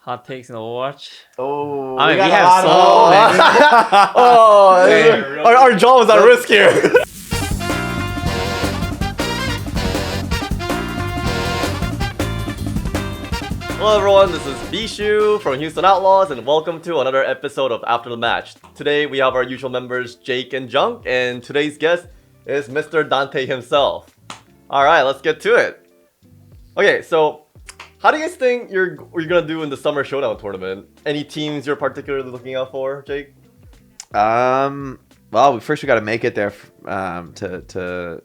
Hot takes in Overwatch. Oh, I mean, we got a have lot so Oh, Hey, our job was at risk here. Hello everyone, this is Bishu from Houston Outlaws and welcome to another episode of After the Match. Today we have our usual members Jake and Junk, and today's guest is Mr. Dante himself. Alright, let's get to it. Okay, so how do you guys think you're gonna do in the Summer Showdown tournament? Any teams you're particularly looking out for, Jake? Well, first we got to make it there to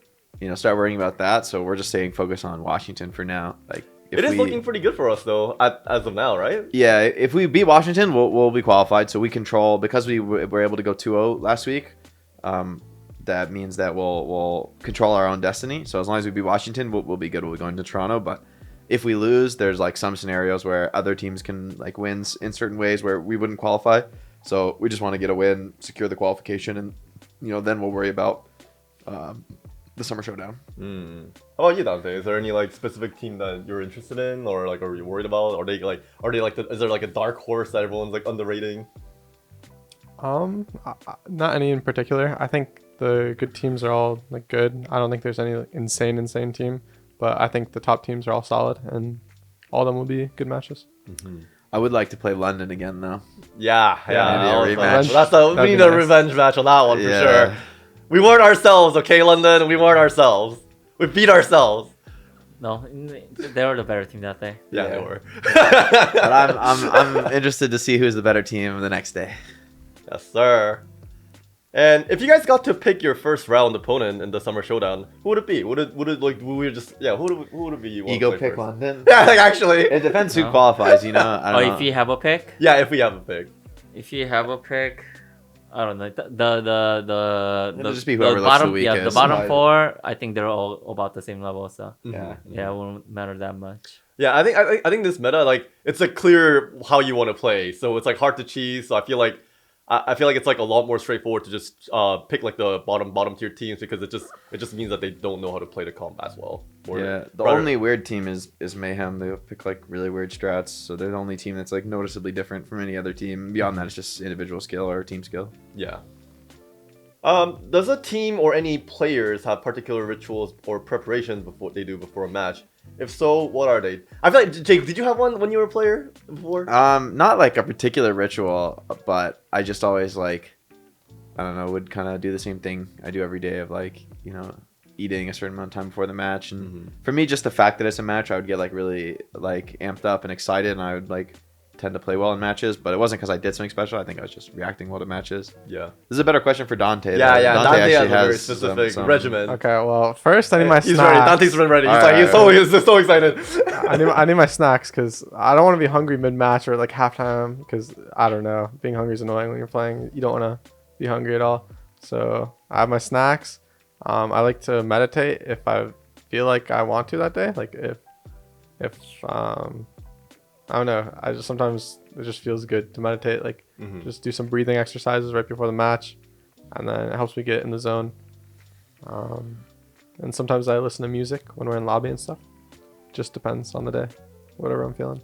start worrying about that. So we're just staying focused on Washington for now. Like It is looking pretty good for us though, as of now, right? Yeah, if we beat Washington, we'll be qualified. So we control, because we were able to go 2-0 last week. That means that we'll control our own destiny. So as long as we beat Washington, we'll be good. We'll be going to Toronto. But if we lose, there's like some scenarios where other teams can like win in certain ways where we wouldn't qualify. So we just want to get a win, secure the qualification, and then we'll worry about the Summer Showdown. How about you, Dante? Is there any like specific team that you're interested in, or like are you worried about? Is there like a dark horse that everyone's like underrating? Not any in particular. I think the good teams are all like good. I don't think there's any like, insane team, but I think the top teams are all solid, and all of them will be good matches. I would like to play London again, though. Yeah. maybe a rematch. We need a revenge match on that one for sure. We weren't ourselves, okay, London. We weren't ourselves. We beat ourselves. No, they were the better team that day. Yeah, they were. But I'm interested to see who's the better team the next day. Yes, sir. And if you guys got to pick your first round opponent in the Summer Showdown, who would it be? Who would it be? You want to Ego play pick first? London. Yeah, like actually. It depends who No. qualifies. I don't know. If you have a pick, Yeah, if we have a pick. I don't know. The It'll just be whoever looks the bottom, weakest. the bottom Right. four. I think they're all about the same level, so Yeah. yeah, it won't matter that much. Yeah, I think this meta, like, it's like clear how you want to play, so it's like hard to cheese. So I feel like it's like a lot more straightforward to just pick like the bottom tier teams, because it just means that they don't know how to play the comp as well. The only weird team is Mayhem. They pick like really weird strats, so they're the only team that's like noticeably different from any other team. Beyond that, it's just individual skill or team skill. Yeah. Does a team or any players have particular rituals or preparations before a match? If so, what are they? I feel like, Jake, did you have one when you were a player before? Not like a particular ritual, but I just always like, I don't know, would kind of do the same thing I do every day of like, eating a certain amount of time before the match. And for me, just the fact that it's a match, I would get like really like amped up and excited, and I would like tend to play well in matches. But it wasn't because I did something special. I think I was just reacting well to matches. Yeah. This is a better question for Dante. Yeah, though. yeah. Dante has a actually very has specific some- regimen. Okay, well, first I need my He's snacks. ready. Dante's ready. He's All like, right, he's so excited. I need my snacks because I don't want to be hungry mid-match or like halftime, because I don't know, being hungry is annoying when you're playing. You don't want to be hungry at all. So I have my snacks. I like to meditate if I feel like I want to that day. Like if I don't know, I just sometimes it just feels good to meditate. Like just do some breathing exercises right before the match, and then it helps me get in the zone. And sometimes I listen to music when we're in lobby and stuff. Just depends on the day, whatever I'm feeling.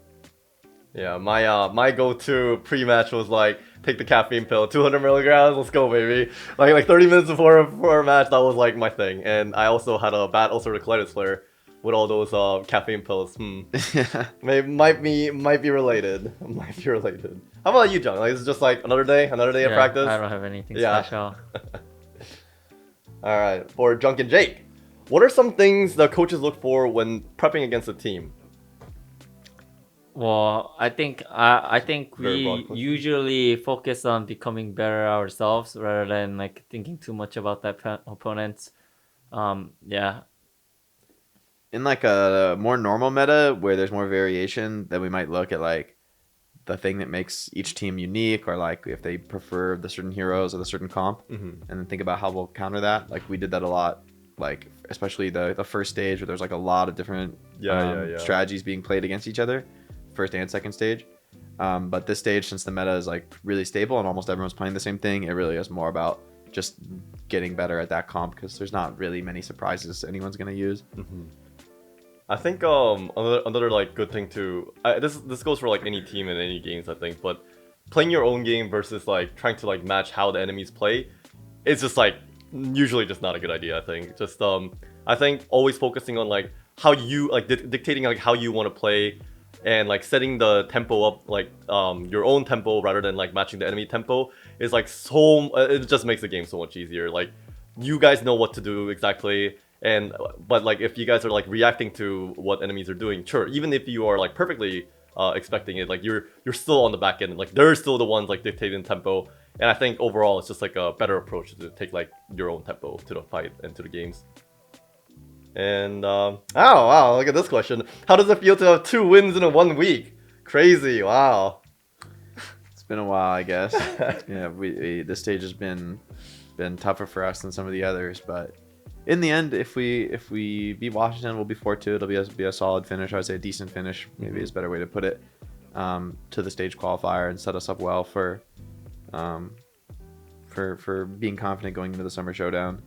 Yeah, my go-to pre-match was like, take the caffeine pill, 200 milligrams, let's go, baby. Like 30 minutes before a match, that was like my thing. And I also had a bad ulcerative colitis flare with all those caffeine pills. Might be related. Might be related. How about you, John? Like, is it just like another day of practice? I don't have anything Yeah. special. All right, for Junk and Jake, what are some things the coaches look for when prepping against a team? Well, I think Very broad we question. usually focus on becoming better ourselves rather than like thinking too much about that opponent. Yeah, In like a more normal meta where there's more variation, then we might look at like the thing that makes each team unique, or like if they prefer the certain heroes or the certain comp, and then think about how we'll counter that. Like we did that a lot, like especially the first stage where there's like a lot of different strategies being played against each other, first and second stage. But this stage, since the meta is like really stable and almost everyone's playing the same thing, it really is more about just getting better at that comp, because there's not really many surprises anyone's going to use. I think another like good thing to this goes for like any team in any games, I think, but playing your own game versus like trying to like match how the enemies play, it's just like usually just not a good idea, I think. Just I think always focusing on like how you like dictating like how you want to play, and like setting the tempo up like your own tempo rather than like matching the enemy tempo is like so it just makes the game so much easier. Like you guys know what to do exactly, and but like if you guys are like reacting to what enemies are doing, sure, even if you are like perfectly expecting it, like you're still on the back end, like they're still the ones like dictating tempo. And I think overall it's just like a better approach to take like your own tempo to the fight and to the games. And oh wow, look at this question. How does it feel to have 2 wins in a 1 week? Crazy, wow. It's been a while, I guess. Yeah, we this stage has been tougher for us than some of the others, but in the end, if we beat Washington, we'll be 4-2. It'll be a solid finish. I would say a decent finish, maybe is a better way to put it, to the stage qualifier and set us up well for being confident going into the Summer Showdown.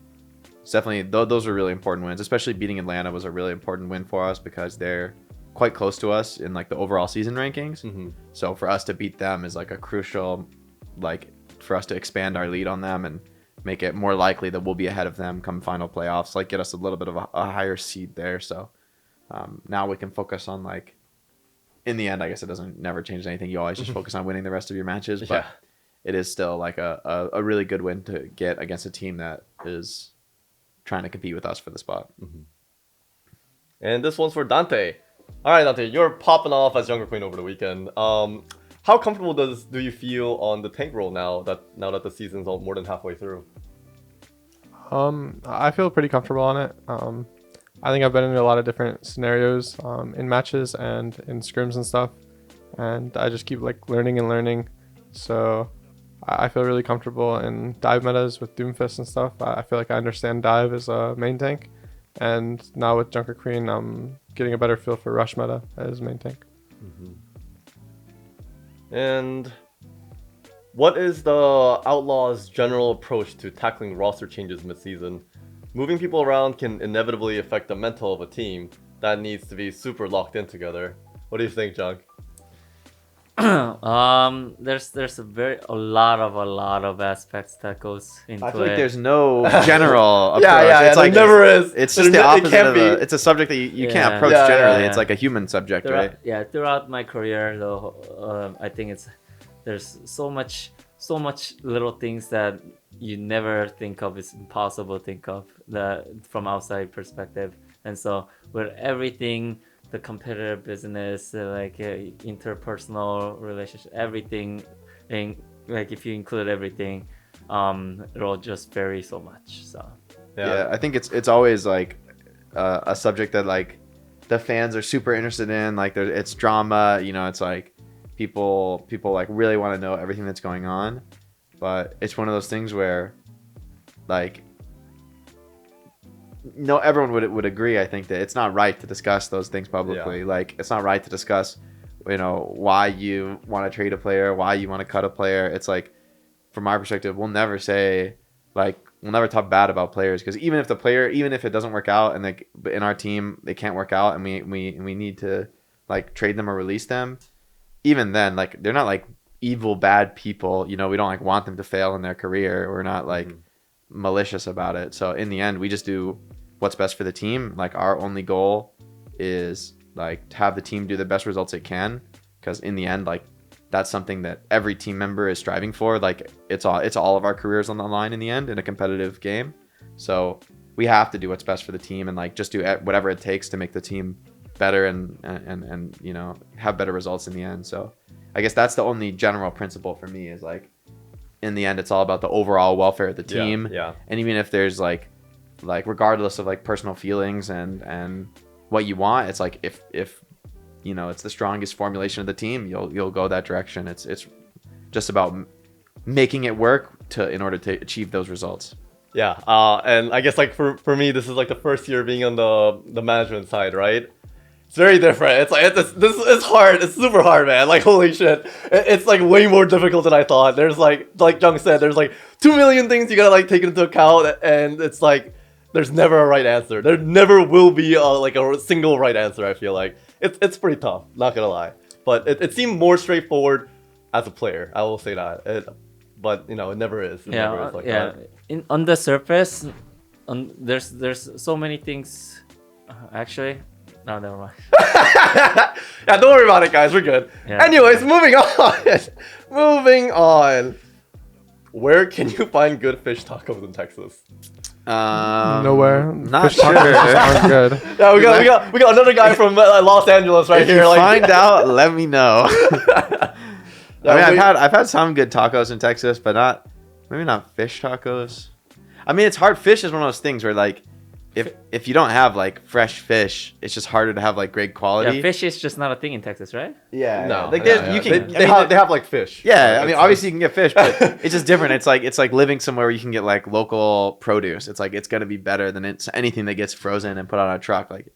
It's definitely those are really important wins. Especially beating Atlanta was a really important win for us because they're quite close to us in like the overall season rankings. Mm-hmm. So for us to beat them is like a crucial, like for us to expand our lead on them and make it more likely that we'll be ahead of them come final playoffs, like get us a little bit of a higher seed there. So now we can focus on like, in the end, I guess it doesn't never change anything. You always just focus on winning the rest of your matches, but Yeah. it is still like a really good win to get against a team that is trying to compete with us for the spot. And this one's for Dante. All right, Dante, you're popping off as Younger Queen over the weekend. How comfortable do you feel on the tank role now that the season's all more than halfway through? I feel pretty comfortable on it. I think I've been in a lot of different scenarios in matches and in scrims and stuff, and I just keep like learning and learning. So I feel really comfortable in dive metas with Doomfist and stuff. I feel like I understand dive as a main tank, and now with Junker Queen, I'm getting a better feel for rush meta as main tank. And what is the Outlaws' general approach to tackling roster changes mid-season? Moving people around can inevitably affect the mental of a team that needs to be super locked in together. What do you think, Junk? There's a lot of aspects that goes into I feel it. like there's no general approach. Yeah, It's there like never is. It's just There the it opposite can't of be. it's a subject that you can't Yeah. approach Yeah, generally. yeah. It's like a human subject, throughout, right? yeah, throughout my career though, I think there's so much little things that you never think of. It's impossible to think of from outside perspective. And so with everything, the competitive business, interpersonal relationship, everything, and like if you include everything, it'll just vary so much. So Yeah, I think it's always like a subject that like the fans are super interested in. Like it's drama, it's like people like really want to know everything that's going on, but it's one of those things where like everyone would agree, I think, that it's not right to discuss those things publicly. Yeah. Like it's not right to discuss why you want to trade a player, why you want to cut a player. It's like, from our perspective, we'll never talk bad about players, because even if it doesn't work out and like in our team they can't work out and we need to like trade them or release them, even then, like they're not like evil bad people. We don't like want them to fail in their career. We're not like malicious about it. So in the end, we just do what's best for the team. Like our only goal is like to have the team do the best results it can, because in the end, like that's something that every team member is striving for. Like it's all of our careers on the line in the end in a competitive game. So we have to do what's best for the team and like just do whatever it takes to make the team better and have better results in the end. So I guess that's the only general principle for me, is like in the end it's all about the overall welfare of the team. Yeah. And even if there's like regardless of like personal feelings and what you want, it's like if it's the strongest formulation of the team, you'll go that direction. It's just about making it work in order to achieve those results. Yeah, and I guess like for me, this is like the first year being on the management side, right? It's very different. It's like it's hard. It's super hard, man. Like holy shit, it's like way more difficult than I thought. There's like Jung said, there's like 2 million things you gotta like take into account, and it's like there's never a right answer. There never will be like a single right answer. I feel like it's pretty tough. Not gonna lie, but it seemed more straightforward as a player. I will say that. But it never is. It never is like that. On the surface, there's so many things. Actually, no, never mind. Yeah, don't worry about it, guys. We're good. Yeah. Anyways, moving on. Moving on. Where can you find good fish tacos in Texas? Nowhere. Not Fish tacos just aren't good. Yeah, we got another guy from Los Angeles right If here. you Like, find out, let me know. Yeah, I mean, we- I've had some good tacos in Texas, but maybe not fish tacos. I mean, it's hard. Fish is one of those things where like, if you don't have like fresh fish, it's just harder to have like great quality. Yeah, fish is just not a thing in Texas, right? Yeah, No, like yeah, you can. They have like fish. Yeah, I It's mean, obviously you can get fish, but it's just different. It's like living somewhere where you can get like local produce. It's like it's gonna be better than anything that gets frozen and put on a truck. Like,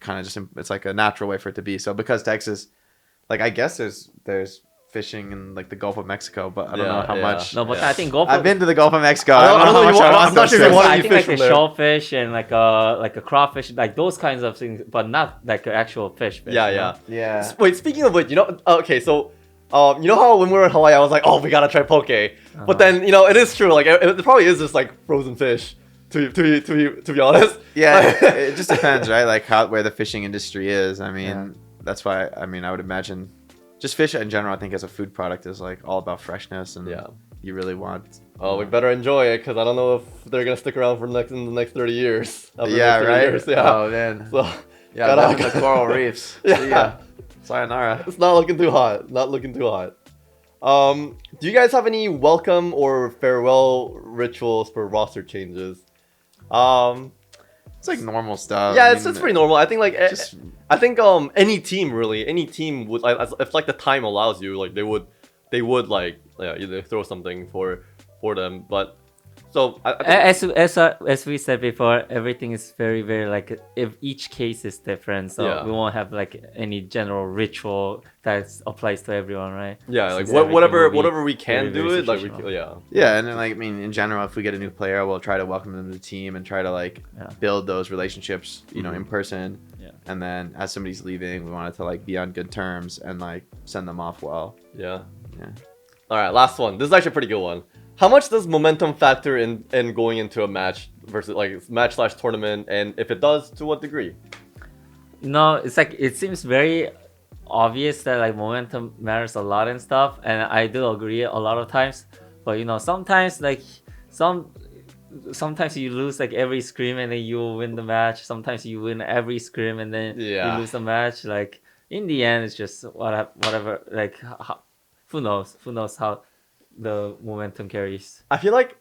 kind of just it's like a natural way for it to be. So because Texas, like I guess there's fishing in like the Gulf of Mexico, but I don't know how much. No, but Yeah. I think Gulf. I've been to the Gulf of Mexico. I don't know know how you much want- I I'm not sure if you those want fish. to I eat think fish like from a there. shellfish and like a crawfish, like those kinds of things, but not like an actual fish. Yeah, you yeah. know? Yeah. Wait, speaking of which, okay, so, you know how when we were in Hawaii, I was like, oh, we gotta try poke. But then, it is true. Like, it probably is just like frozen fish. To be honest. Yeah, it just depends, right? Like where the fishing industry is. I mean, Yeah. that's why. I mean, I would imagine, just fish in general. I think as a food product is like all about freshness, and Yeah. you really want. Oh, we better enjoy it because I don't know if they're gonna stick around in the next 30 years. After the Yeah, next 30 right. years, yeah. Oh man. So Yeah, gotta- live in the coral reefs. Yeah. See ya. Sayonara. it's not looking too hot. Not looking too hot. Do you guys have any welcome or farewell rituals for roster changes? It's like normal stuff. Yeah, I it's mean, pretty normal. I think like just- I think any team would if like the time allows you, like they would like either throw something for them. But so I think, As we said before, everything is very very like if each case is different, so Yeah. we won't have like any general ritual that applies to everyone, right? yeah, like Since everything will be whatever we can very, do very it, like situational. yeah. Yeah, and then like I mean, in general, if we get a new player, we'll try to welcome them to the team and try to like Yeah. build those relationships, Mhm. in person. Yeah. And then as somebody's leaving, we wanted to like be on good terms and like send them off well. Yeah. Yeah. All right, last one. This is actually a pretty good one. How much does momentum factor in going into a match versus like match/tournament, and if it does, to what degree? No, it's like it seems very obvious that like momentum matters a lot and stuff, and I do agree a lot of times. But sometimes like sometimes you lose like every scrim and then you will win the match. Sometimes you win every scrim and then Yeah. you lose the match. Like in the end, it's just whatever. Like who knows how the momentum carries. I feel like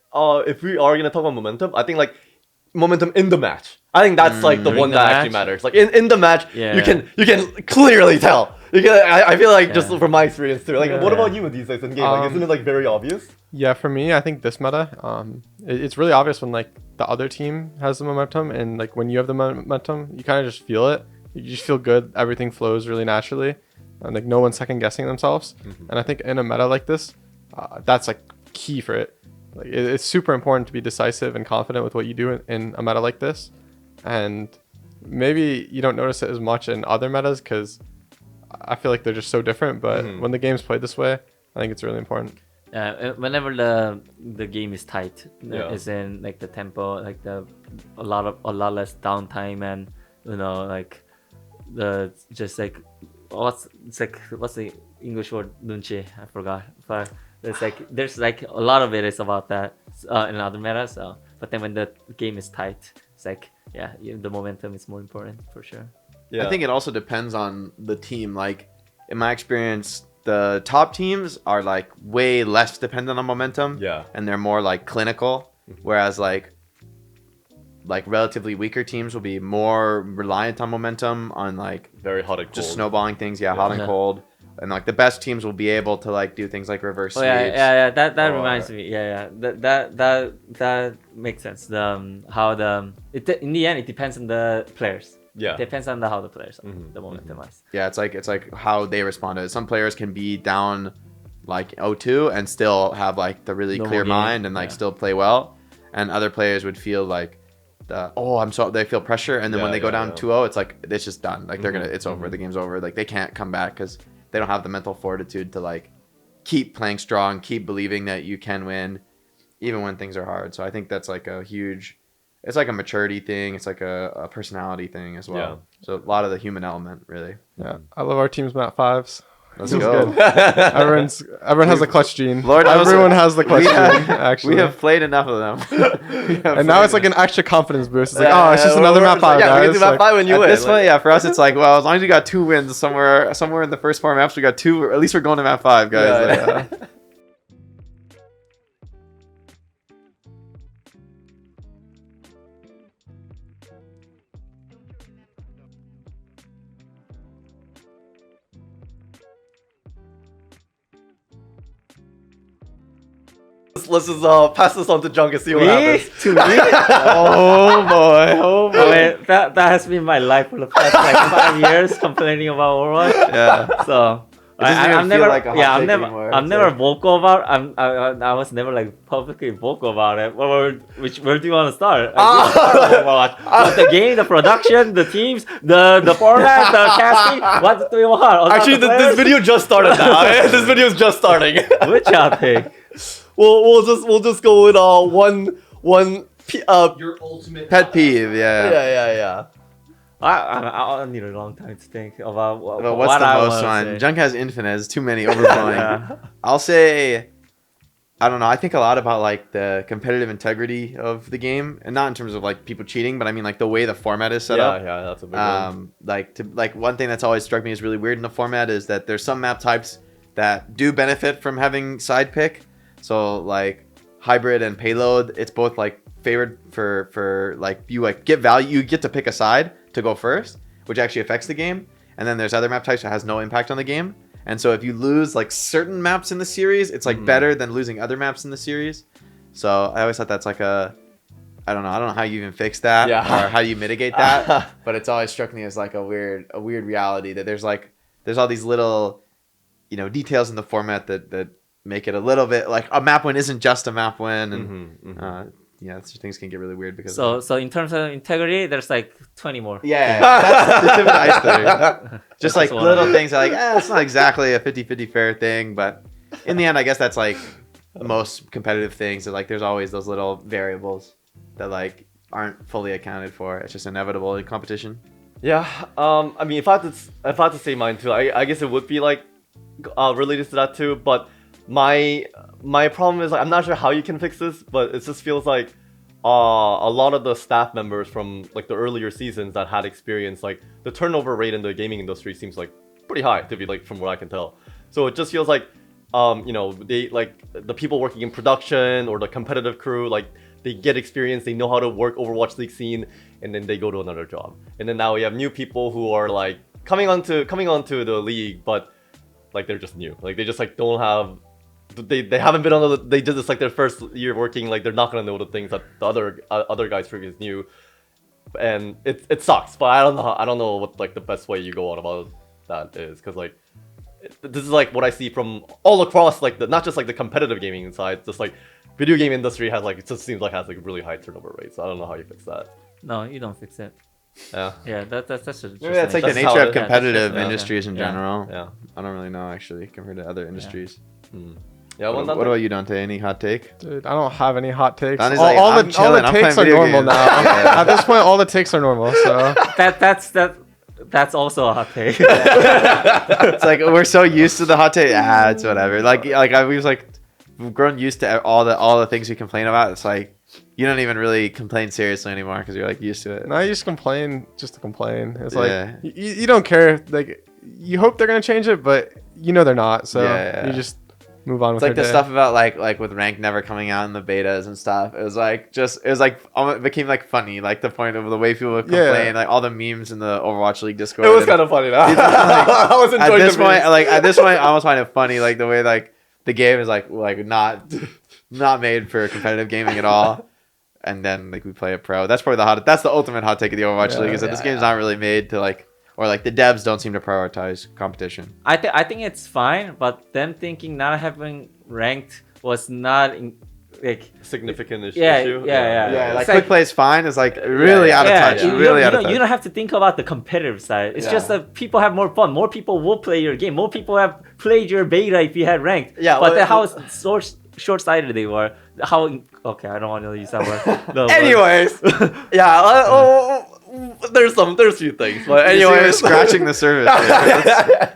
if we are gonna talk about momentum, I think like momentum in the match. I think that's like the During one the that actually match? matters. Like in the match, Yeah. you can clearly tell. I feel like just Yeah. from my experience too. Like, Yeah. what about you with these guys in game? Like, isn't it like very obvious? Yeah, for me, I think this meta, it's really obvious when like the other team has the momentum, and like when you have the momentum, you kind of just feel it. You just feel good. Everything flows really naturally, and like no one's second guessing themselves. And I think in a meta like this, that's like key for it. Like it's super important to be decisive and confident with what you do in a meta like this, and maybe you don't notice it as much in other metas because I feel like they're just so different. But when the game's played this way, I think it's really important. Whenever the game is tight, Yeah. is in like the tempo, like a lot less downtime, and like the just like what's the English word nunchi? I forgot, but there's like a lot of it is about that in other metas. So, but then when the game is tight, it's like the momentum is more important for sure. Yeah. I think it also depends on the team. Like in my experience, the top teams are like way less dependent on momentum. Yeah. And they're more like clinical, whereas like relatively weaker teams will be more reliant on momentum, on like very hot and cold. just snowballing things, hot and Yeah. cold. And like the best teams will be able to like do things like reverse Oh sweeps. yeah. That or- reminds me. Yeah. That makes sense. In the end it depends on the players. Yeah. It depends on how the players are, Mhm, the momentum wise. Yeah, it's like how they respond to it. Some players can be down like 0-2 and still have like the really Normal clear game, mind and like yeah. still play well, and other players would feel like they feel pressure, and then when Yeah, they go yeah, down yeah. 2-0, it's like it's just done. Like they're gonna, Mhm, it's over. mhm. The game's over. Like they can't come back because they don't have the mental fortitude to like keep playing strong, keep believing that you can win, even when things are hard. So I think that's like a huge. It's like a maturity thing. It's like a personality thing as well. Yeah. So a lot of the human element, really. Yeah, I love our team's map 5s. Let's Feels go. good. Everyone has the clutch gene. Lord knows Everyone it. has the clutch We have- gene. Actually, We have played enough of them. and now it's like an extra confidence boost. It's like, Yeah, oh, it's just yeah, another we're- map 5, yeah, we guys. can do map Like, 5 when you At win. this like- point, yeah, for us, it's like, well, as long as we got 2 wins somewhere in the first 4 maps, we got 2. At least we're going to map 5, guys. Yeah, Like, yeah. Let's just pass this on to Junk and see what Me? happens. To me? oh boy, oh I boy. mean, that has been my life for the past like 5 years, complaining about Overwatch. Yeah. So It doesn't even I'm feel never, like a hot yeah, take anymore. I'm It's never like- vocal about. I was never like publicly vocal about it. Where do you want to start? Overwatch. But the game, the production, the teams, the format, the casting. What do you want? About Actually, the this players? video just started now. This video is just starting. Which hot take? we'll just go with one Your ultimate pet peeve, yeah. I'll need a long time to think about But what what's the I most wanna one? say. Junk has infinite. It's too many overflowing. Yeah. I'll say, I don't know. I think a lot about like the competitive integrity of the game, and not in terms of like people cheating, but I mean like the way the format is set up. Yeah, that's a big one. Like one thing that's always struck me as really weird in the format is that there's some map types that do benefit from having side pick. So like hybrid and payload, it's both like favored for like you like get value, you get to pick a side to go first, which actually affects the game. And then there's other map types that has no impact on the game. And so if you lose like certain maps in the series, it's like better than losing other maps in the series. So I always thought that's like I don't know how you even fix that Yeah. or how you mitigate that. But it's always struck me as like a weird reality that there's all these little, details in the format that make it a little bit like a map win isn't just a map win, and things can get really weird because of So in terms of integrity, there's like 20 more. that. That's the tip of the iceberg. Just like That's one little of things that like it's not exactly a 50-50 fair thing, but in the end I guess that's like the most competitive things that like there's always those little variables that like aren't fully accounted for. It's just inevitable in competition. Yeah, I mean, if I had to say mine too, I guess it would be like related to that too. But my problem is like I'm not sure how you can fix this, but it just feels like a lot of the staff members from like the earlier seasons that had experience, like the turnover rate in the gaming industry seems like pretty high to be like from what I can tell. So it just feels like they like the people working in production or the competitive crew, like they get experience, they know how to work Overwatch League scene, and then they go to another job. And then now we have new people who are like coming onto the league, but like they're just new. Like they just like don't have they haven't been on they did this like their first year working, like they're not gonna know the things that the other guys previous knew. And it sucks, but I don't know what like the best way you go on about that is, because like this is like what I see from all across like not just like the competitive gaming side, just like video game industry has like it just seems like has like really high turnover rates. So I don't know how you fix that. No, you don't fix it. Yeah. Yeah, that's just Maybe that's like That's the how nature it of is. competitive Yeah. industries in Yeah. general. Yeah. I don't really know actually compared to other industries. Yeah. What about you, Dante? Any hot take? Dude, I don't have any hot takes. Donnie's All, like, all "I'm the chilling, I'm takes are playing video normal games." now. Yeah. At this point, all the takes are normal. So that's also a hot take. It's like we're so used to the hot take. It's whatever. We've grown used to all the things we complain about. It's like you don't even really complain seriously anymore because you're like used to it. now you just complain just to complain. It's Yeah. like you don't care. Like you hope they're gonna change it, but they're not. So Yeah. you just move on It's with like your the day. stuff about like with rank never coming out in the betas and stuff. It became like funny, like the point of the way people would Yeah. complain, like all the memes in the Overwatch League Discord. It was and- kind of funny. Though. like, I was at enjoying this the point, memes. I almost find it funny, like the way like the game is like not made for competitive gaming at all. And then like we play it pro. That's probably that's the ultimate hot take of the Overwatch Yeah. League is that this game's not really made to like, or like the devs don't seem to prioritize competition. I think it's fine, but them thinking not having ranked was not like Significant issue. Yeah, yeah. Yeah, like It's quick play is fine. It's like really out of touch. You, Really out of you touch. don't have to think about the competitive side. It's Yeah. just that people have more fun. More people will play your game. More people have played your beta if you had ranked. Yeah, but well, then how short-sighted they were. How okay, I don't want to use that word. No, but- Anyways, yeah. There's a few things, but You see we're anyways, scratching the surface.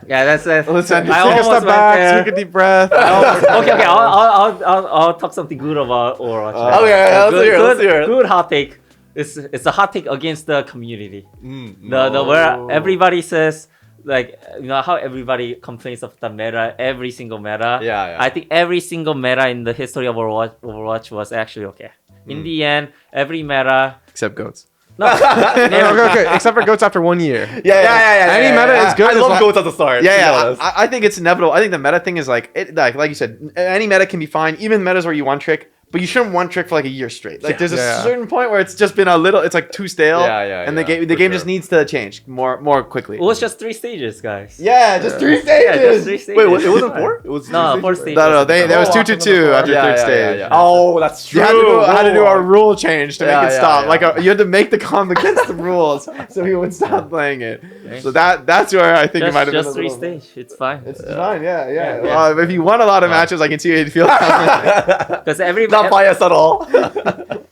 yeah, that's it. Listen, Take I a almost step went back, there. take a deep breath. Okay. I'll talk something good about Overwatch. Okay, let's hear it, let's hear it. Good hot take. It's a hot take against the community. The where everybody says like how everybody complains of the meta, every single meta. Yeah. I think every single meta in the history of Overwatch was actually okay. In the end, every meta. Except goats. No, Okay, except for goats after 1 year. Yeah. Any meta is good I as love long- goats at the start. to be Yeah, honest. I think it's inevitable. I think the meta thing is like you said, any meta can be fine. Even metas where you one trick, but you shouldn't one trick for like a year straight. Like there's a Yeah. certain point where it's just been a little. It's like too stale. And the for game just sure. needs to change more quickly. it was just 3 stages, guys. Yeah, just 3 Yeah, stages. just 3 stages. Wait, it wasn't 4? It was No, 3 4 stages? stages. No, there was Oh, 2-2 after third stage. Yeah. Oh, that's true. You had to do a rule change to Yeah, make it yeah, stop. yeah. Like you had to make the comp against the rules, so he would stop playing it. Okay. So that's where I think it might have been. Just a 3 little- stage. It's fine. It's fine, yeah. Yeah. Well, if you won a lot of matches, I can see how you'd feel. Because Not biased at all.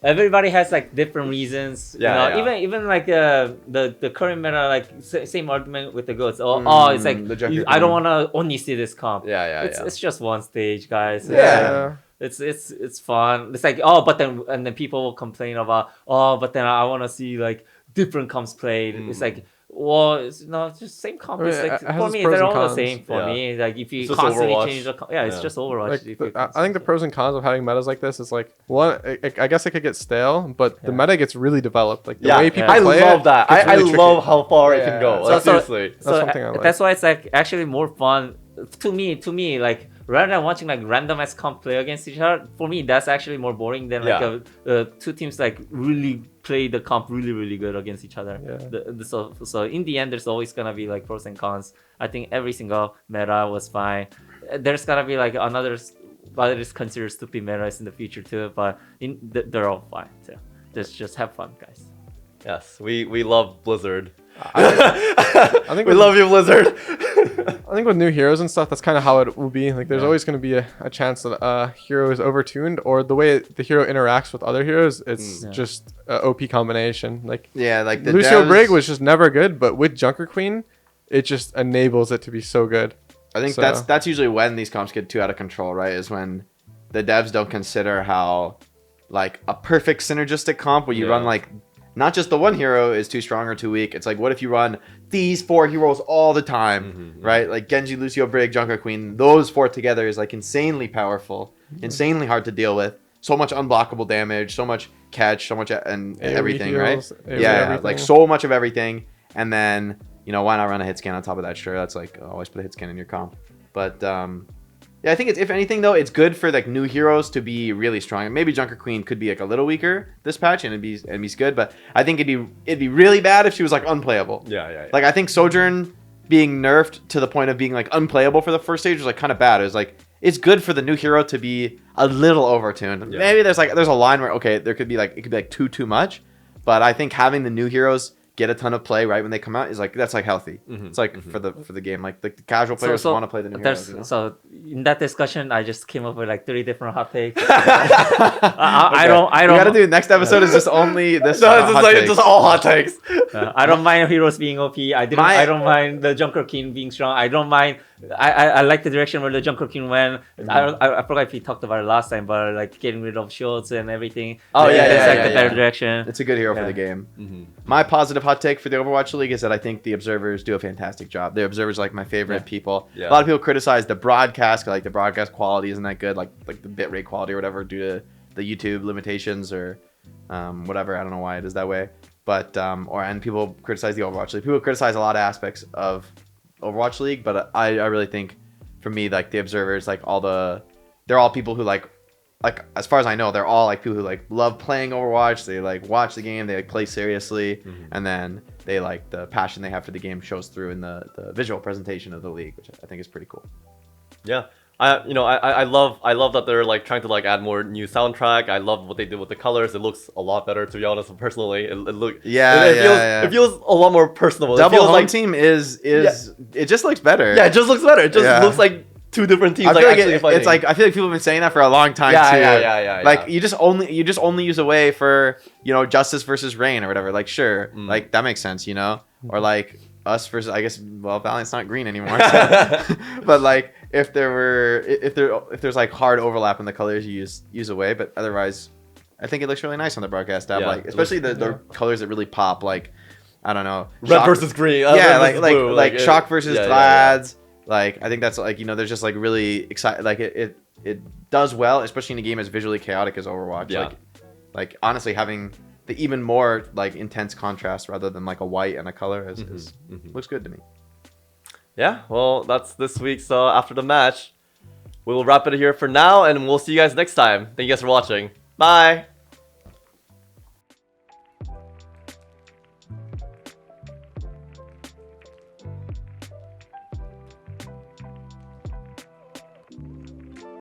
everybody has like different reasons. Yeah, you know, yeah. even like the current meta, like same argument with the goats. It's like the Junker I don't Queen. want to only see this comp. Yeah. It's just one stage, guys. Yeah. It's fun. It's like but then people will complain about but then I want to see like different comps played. It's like it's just same comp. I mean, It's like it has for its me pros they're and all the cons. same for Yeah. me. Like if you It's just constantly Overwatch. change it's Yeah. just Overwatch. Like, if you I think the pros and cons of having metas like this is like one. I guess it could get stale, but the meta gets really developed. Like the way people I play love it that. gets I really tricky. love how far it can Yeah. go. So- Like, so- seriously. So something I like. that's why it's like actually more fun to me like rather than watching like randomized comp play against each other. For me, that's actually more boring than like two teams like really play the comp really good against each other. Yeah. So in the end, there's always gonna be like pros and cons. I think every single meta was fine. There's gonna be like another what is considered stupid metas in the future too, but they're all fine too. Just have fun, guys. Yes, we love Blizzard. I think we with- love you, Blizzard. I think with new heroes and stuff, that's kind of how it will be. Like, there's always going to be a chance that a hero is overtuned, or the way the hero interacts with other heroes, it's Yeah. just a OP combination. Like, Yeah, like the Lucio devs- Brig was just never good, but with Junker Queen, it just enables it to be so good. I think So- that's usually when these comps get too out of control, right? Is when the devs don't consider how like a perfect synergistic comp where you Yeah. run like not just the one hero is too strong or too weak. It's like what if you run these 4 heroes all the time, right? Like Genji, Lucio Brig, Junker Queen. Those 4 together is like insanely powerful, insanely hard to deal with. So much unblockable damage, so much catch, so much and AoE everything, heals, right? AoE Yeah, everything. like so much of everything, and then why not run a hit scan on top of that? Sure, that's like always put a hit scan in your comp. But yeah, I think it's if anything though, it's good for like new heroes to be really strong. Maybe Junker Queen could be like a little weaker this patch and it'd be good, but I think it'd be really bad if she was like unplayable. Yeah. Like I think Sojourn being nerfed to the point of being like unplayable for the first stage was like kind of bad. It was like it's good for the new hero to be a little overtuned. Yeah. Maybe there's a line where okay, there could be like it could be like too much, but I think having the new heroes get a ton of play right when they come out is like that's like healthy. It's like for the game, like the casual players want to play the new heroes. You know? So in that discussion, I just came up with like 3 different hot takes. I don't. We gotta do next episode is just only this. No, it's just hot like take. it's just all hot takes. I don't mind heroes being OP. My- I don't mind the Junker King being strong. I don't mind. I like the direction where the Junker King went. I forgot if we talked about it last time, but like getting rid of shields and everything. Oh, yeah, That's yeah, like yeah, the better yeah. direction. It's a good hero for Yeah. the game. My positive hot take for the Overwatch League is that I think the observers do a fantastic job. The observers are like my favorite people. Yeah. A lot of people criticize the broadcast, like the broadcast quality isn't that good, like the bitrate quality or whatever, due to the YouTube limitations or whatever. I don't know why it is that way. But and people criticize the Overwatch League. People criticize a lot of aspects of Overwatch League, but I really think for me, like the observers, like they're all people who like as far as I know, they're all like people who like love playing Overwatch. They like watch the game, they like play seriously, and then they like the passion they have for the game shows through in the visual presentation of the league, which I think is pretty cool. Yeah. I love that they're like trying to like add more new soundtrack. I love what they did with the colors. It looks a lot better, to be honest. Personally, it Yeah, it feels a lot more personable. Double it feels home like team is it just looks better. yeah, it just looks better. It just Yeah. looks like two different teams I like feel like actually fighting. it's like I feel like people have been saying that for a long time Yeah, too. yeah. Like you just only use away for Justice versus Rain or whatever. Like sure, Mm. like that makes sense, or like us versus I guess Valiant's not green anymore. So. But like if there's like hard overlap in the colors, you use away. But otherwise, I think it looks really nice on the broadcast tab. Yeah, like it especially looks- the colors that really pop. Like I don't know, red Shock- versus green. yeah, red versus blue, like Shock versus yeah, Glads. Like I think that's like there's just like really excited. Like it does well, especially in a game as visually chaotic as Overwatch. Yeah. Like honestly having the even more like intense contrast rather than like a white and a color is looks good to me. Yeah, well, that's this week's After the Match. We will wrap it here for now, and we'll see you guys next time. Thank you guys for watching. Bye!